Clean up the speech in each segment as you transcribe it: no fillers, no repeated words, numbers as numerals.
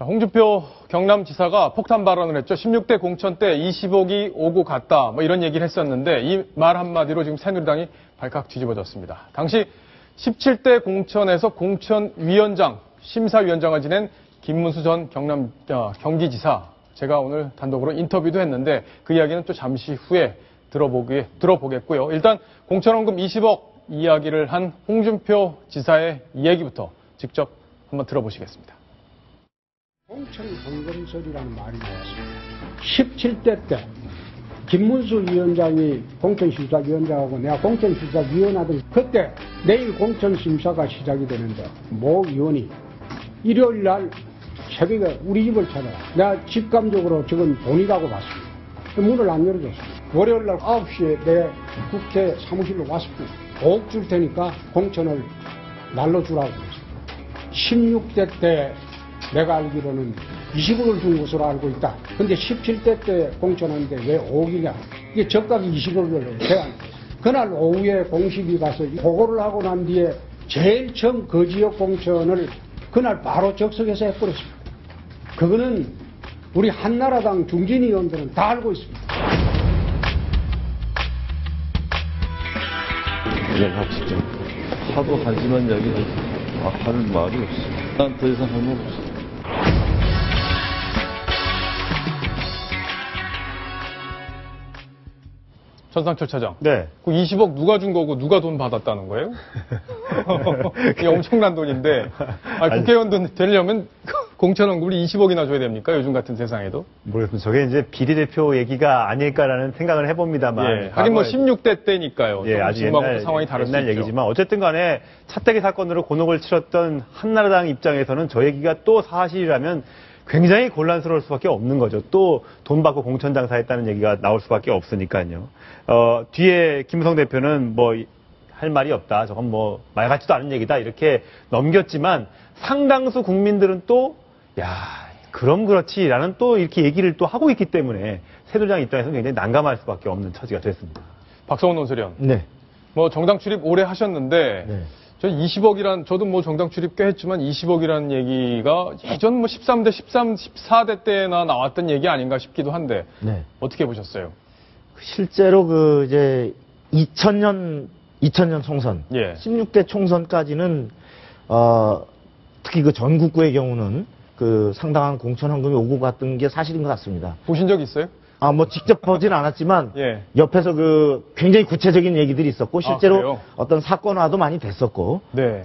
자, 홍준표 경남지사가 폭탄 발언을 했죠. 16대 공천 때 20억이 오고 갔다. 뭐 이런 얘기를 했었는데 이 말 한마디로 지금 새누리당이 발칵 뒤집어졌습니다. 당시 17대 공천에서 공천위원장, 심사위원장을 지낸 김문수 전 경기지사. 제가 오늘 단독으로 인터뷰도 했는데 그 이야기는 또 잠시 후에 들어보겠고요. 일단 공천원금 20억 이야기를 한 홍준표 지사의 이야기부터 직접 한번 들어보시겠습니다. 공천 헌금설이라는 말이 나왔습니다. 17대 때 김문수 위원장이 공천심사위원장하고 내가 공천심사위원하던 그때 내일 공천심사가 시작이 되는데 모 의원이 일요일 날 새벽에 우리 집을 찾아와. 내가 직감적으로 저건 돈이라고 봤습니다. 문을 안 열어줬습니다. 월요일 날 9시에 내 국회 사무실로 왔습니다. 5억 줄 테니까 공천을 날로 주라고 그랬습니다. 16대 때 내가 알기로는 20억을 준 것으로 알고 있다. 근데 17대 때 공천하는데 왜 5억이냐. 이게 적각이 20억을 해요. 그날 오후에 공식이 가서 보고를 하고 난 뒤에 제일 처음 그 지역 공천을 그날 바로 적석해서 해버렸습니다. 그거는 우리 한나라당 중진 의원들은 다 알고 있습니다. 그냥 진짜 하도 한심한 이야기를 하는 말이 없어. 난 더 이상 할 말 없어. 전상철 차장. 네. 그 20억 누가 준 거고 누가 돈 받았다는 거예요? 이게 엄청난 돈인데 국회의원 돈 되려면 공천원금을 20억이나 줘야 됩니까? 요즘 같은 세상에도? 모르겠습니다. 저게 이제 비례대표 얘기가 아닐까라는 생각을 해봅니다만. 예, 하긴 뭐 16대 때니까요. 예, 아주 옛날, 상황이 다를 수 옛날 있죠. 얘기지만 어쨌든 간에 차떼기 사건으로 곤혹을 치렀던 한나라당 입장에서는 저 얘기가 또 사실이라면 굉장히 곤란스러울 수밖에 없는 거죠. 또 돈 받고 공천 장사했다는 얘기가 나올 수밖에 없으니까요. 뒤에 김무성 대표는 뭐 할 말이 없다. 저건 뭐 말 같지도 않은 얘기다. 이렇게 넘겼지만 상당수 국민들은 또 야, 그럼 그렇지라는 또 이렇게 얘기를 또 하고 있기 때문에 새누리당 입장에서는 굉장히 난감할 수밖에 없는 처지가 됐습니다. 박성훈 논설위원. 네. 뭐 정당 출입 오래 하셨는데 네. 저 20억이란 저도 뭐 정당 출입 꽤 했지만 20억이라는 얘기가 예전 뭐 13대 14대 때나 나왔던 얘기 아닌가 싶기도 한데 네. 어떻게 보셨어요? 실제로 그 이제 2000년 총선, 예. 16대 총선까지는 특히 그 전국구의 경우는 그 상당한 공천 헌금이 오고 갔던 게 사실인 것 같습니다. 보신 적 있어요? 뭐 직접 보진 않았지만 예. 옆에서 그 굉장히 구체적인 얘기들이 있었고 실제로 그래요? 어떤 사건화도 많이 됐었고 네.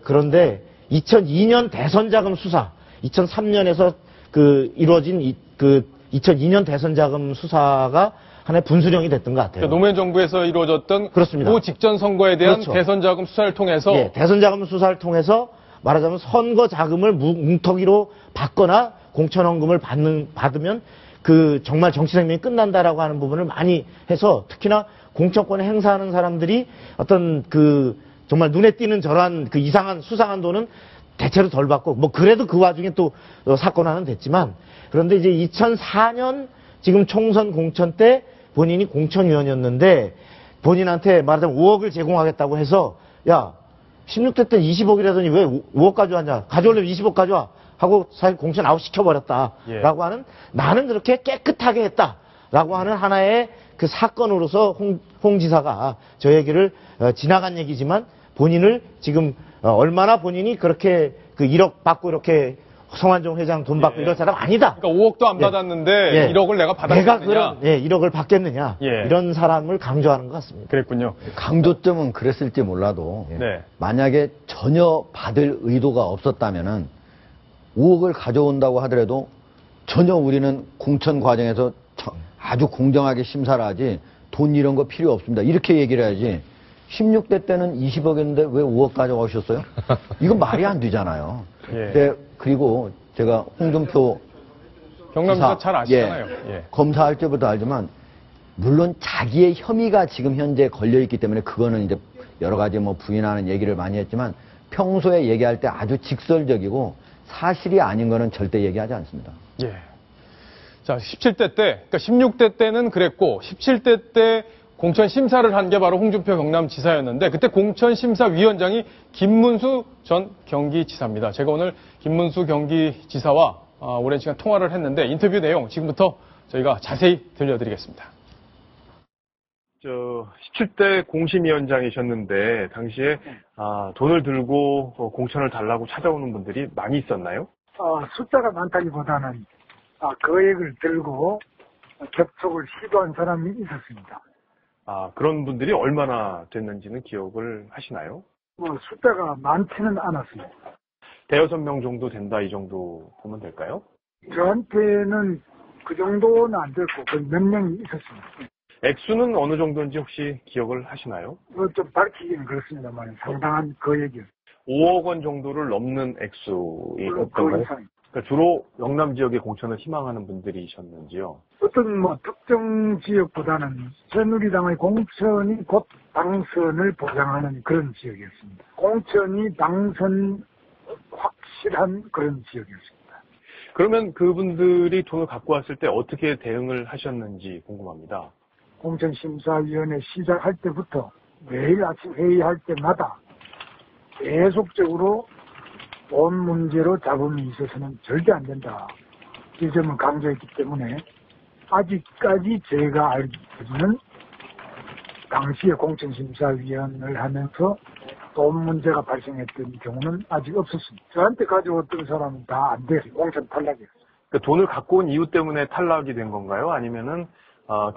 그런데 2002년 대선 자금 수사, 2003년에서 그 이루어진 그 2002년 대선 자금 수사가 하나의 분수령이 됐던 것 같아요. 그러니까 노무현 정부에서 이루어졌던 그렇습니다. 그 직전 선거에 대한 그렇죠. 대선 자금 수사를 통해서 예, 대선 자금 수사를 통해서 말하자면 선거 자금을 뭉텅이로 받거나 공천 헌금을 받으면 그 정말 정치 생명이 끝난다라고 하는 부분을 많이 해서 특히나 공천권을 행사하는 사람들이 어떤 그 정말 눈에 띄는 저러한 그 이상한 수상한 돈은 대체로 덜 받고 뭐 그래도 그 와중에 또 사건화는 됐지만 그런데 이제 2004년 지금 총선 공천 때 본인이 공천위원이었는데 본인한테 말하자면 5억을 제공하겠다고 해서 야 16대 때 20억이라더니 왜 5억 가져왔냐 가져오려면 20억 가져와 하고 사실 공천 아웃 시켜버렸다라고 예. 하는 나는 그렇게 깨끗하게 했다라고 하는 하나의 그 사건으로서 홍 지사가 저 얘기를 지나간 얘기지만 본인을 지금 얼마나 본인이 그렇게 그 1억 받고 이렇게 성완종 회장 돈 받고 예. 이런 사람 아니다. 그러니까 5억도 안 예. 받았는데 예. 1억을 내가 받았느냐. 내가 1억을 받겠느냐. 예. 이런 사람을 강조하는 것 같습니다. 그랬군요. 강조점은 그랬을지 몰라도 네. 만약에 전혀 받을 의도가 없었다면은 5억을 가져온다고 하더라도 전혀 우리는 공천 과정에서 아주 공정하게 심사를 하지 돈 이런 거 필요 없습니다. 이렇게 얘기를 해야지 16대 때는 20억이었는데 왜 5억 가져가셨어요? 이건 말이 안 되잖아요. 예. 네, 그리고 제가 홍준표 경남지사 잘 아시잖아요. 예. 검사할 때부터 알지만 물론 자기의 혐의가 지금 현재 걸려있기 때문에 그거는 이제 여러 가지 뭐 부인하는 얘기를 많이 했지만 평소에 얘기할 때 아주 직설적이고 사실이 아닌 거는 절대 얘기하지 않습니다. 예. 자, 17대 때, 그러니까 16대 때는 그랬고 17대 때 공천 심사를 한 게 바로 홍준표 경남지사였는데 그때 공천심사위원장이 김문수 전 경기지사입니다. 제가 오늘 김문수 경기지사와 오랜 시간 통화를 했는데 인터뷰 내용 지금부터 저희가 자세히 들려드리겠습니다. 17대 공심위원장이셨는데 당시에 돈을 들고 공천을 달라고 찾아오는 분들이 많이 있었나요? 숫자가 많다기보다는 거액을 들고 접촉을 시도한 사람이 있었습니다. 그런 분들이 얼마나 됐는지는 기억을 하시나요? 숫자가 많지는 않았습니다. 대여섯 명 정도 된다 이 정도 보면 될까요? 저한테는 그 정도는 안 됐고 몇 명이 있었습니다. 액수는 어느 정도인지 혹시 기억을 하시나요? 좀 밝히기는 그렇습니다만 상당한 거액이요. 5억 원 정도를 넘는 액수였던가요? 그러니까 주로 영남 지역의 공천을 희망하는 분들이셨는지요? 어떤 특정 지역보다는 새누리당의 공천이 곧 당선을 보장하는 그런 지역이었습니다. 공천이 당선 확실한 그런 지역이었습니다. 그러면 그분들이 돈을 갖고 왔을 때 어떻게 대응을 하셨는지 궁금합니다. 공천심사위원회 시작할 때부터 매일 아침 회의할 때마다 계속적으로 돈 문제로 잡음이 있어서는 절대 안 된다. 이 점을 강조했기 때문에 아직까지 제가 알기로는 당시에 공천심사위원을 하면서 돈 문제가 발생했던 경우는 아직 없었습니다. 저한테 가져왔던 사람은 다 안 돼요. 공천 탈락이었어요. 그러니까 돈을 갖고 온 이유 때문에 탈락이 된 건가요? 아니면은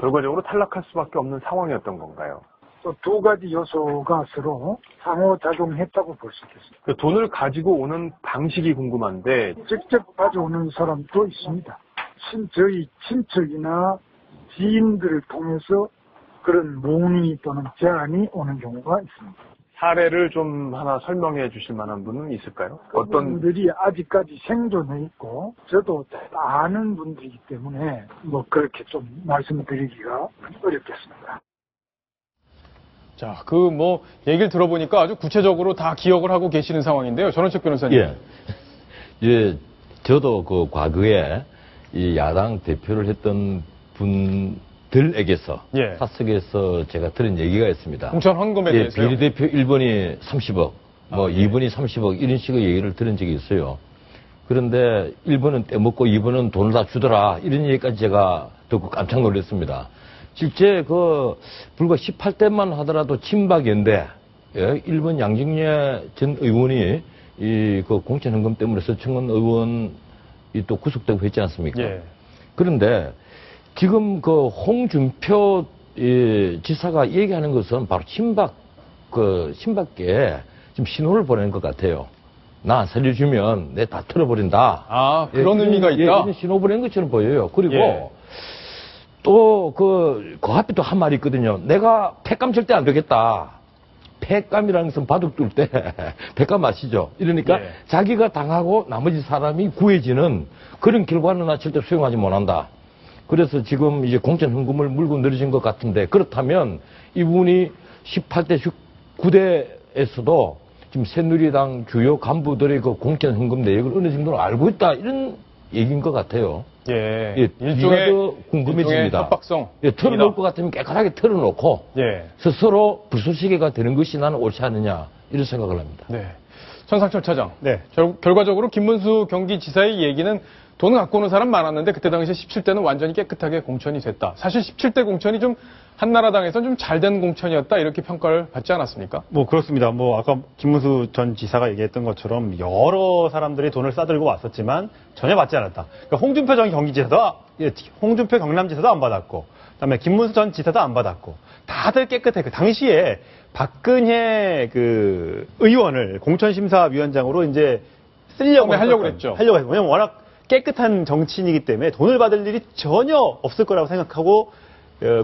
결과적으로 탈락할 수밖에 없는 상황이었던 건가요? 또 두 가지 요소가 서로 상호작용했다고 볼 수 있겠습니다. 그 돈을 가지고 오는 방식이 궁금한데 직접 가져오는 사람도 있습니다. 저희 친척이나 지인들을 통해서 그런 문의 또는 제안이 오는 경우가 있습니다. 사례를 좀 하나 설명해 주실 만한 분은 있을까요? 어떤 분들이 아직까지 생존해 있고 저도 아는 분들이기 때문에 그렇게 좀 말씀드리기가 어렵겠습니다. 자, 얘기를 들어보니까 아주 구체적으로 다 기억을 하고 계시는 상황인데요. 전원책 변호사님. 예, 저도 그 과거에 이 야당 대표를 했던 분들에게서 사석에서 제가 들은 얘기가 있습니다. 공천 헌금에 대해서요? 비례대표 1번이 30억, 2번이 30억 이런 식의 얘기를 들은 적이 있어요. 그런데 1번은 떼먹고 2번은 돈을 다 주더라 이런 얘기까지 제가 듣고 깜짝 놀랐습니다. 실제 불과 18대만 하더라도 친박연대 1번 양정래 전 의원이 공천 헌금 때문에 서청원 의원이 또 구속되고 했지 않습니까? 그런데 지금 홍준표 지사가 얘기하는 것은 바로 친박계 지금 신호를 보내는 것 같아요. 나 안 살려주면 내 다 털어버린다. 그런 의미가 있다? 이런 신호 보낸 것처럼 보여요. 그리고 또 그 앞에 또 한 말이 있거든요. 내가 폐감 절대 안 되겠다. 폐감이라는 것은 바둑 둘 때 폐감 아시죠? 이러니까 자기가 당하고 나머지 사람이 구해지는 그런 결과는 나 절대 수용하지 못한다. 그래서 지금 이제 공천 헌금을 물고 늘어진 것 같은데 그렇다면 이분이 18대 19대에서도 지금 새누리당 주요 간부들의 공천 헌금 내역을 어느 정도로 알고 있다 이런 얘기인 것 같아요. 일종의 궁금해집니다. 협박성. 털어놓을 것 같으면 깨끗하게 털어놓고 스스로 불쏘시개가 되는 것이 나는 옳지 않느냐 이런 생각을 합니다. 천상철 차장. 결과적으로 김문수 경기지사의 얘기는 돈 갖고 오는 사람 많았는데 그때 당시에 17대는 완전히 깨끗하게 공천이 됐다. 사실 17대 공천이 좀 한나라당에서는 좀 잘된 공천이었다 이렇게 평가를 받지 않았습니까? 그렇습니다. 아까 김문수 전 지사가 얘기했던 것처럼 여러 사람들이 돈을 싸들고 왔었지만 전혀 받지 않았다. 그러니까 홍준표 전 홍준표 경남지사도 안 받았고, 그다음에 김문수 전 지사도 안 받았고, 다들 깨끗해. 그 당시에 박근혜 의원을 공천심사위원장으로 이제 쓰려고 하려고 했죠. 왜냐면 워낙 깨끗한 정치인이기 때문에 돈을 받을 일이 전혀 없을 거라고 생각하고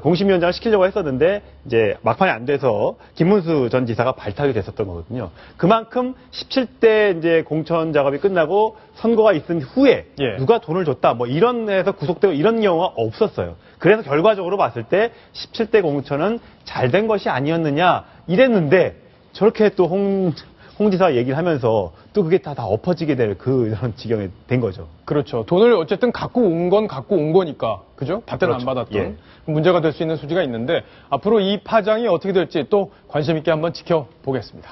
공심위원장을 시키려고 했었는데 이제 막판이 안 돼서 김문수 전 지사가 발탁이 됐었던 거거든요. 그만큼 17대 이제 공천 작업이 끝나고 선거가 있은 후에 누가 돈을 줬다 이런 데서 구속되고 이런 경우가 없었어요. 그래서 결과적으로 봤을 때 17대 공천은 잘된 것이 아니었느냐 이랬는데 저렇게 또 홍 지사 얘기를 하면서 또 그게 다 엎어지게 될 그런 지경이 된 거죠. 그렇죠. 돈을 어쨌든 갖고 온 건 갖고 온 거니까. 그죠? 받든 안 받았든. 문제가 될 수 있는 소지가 있는데 앞으로 이 파장이 어떻게 될지 또 관심 있게 한번 지켜보겠습니다.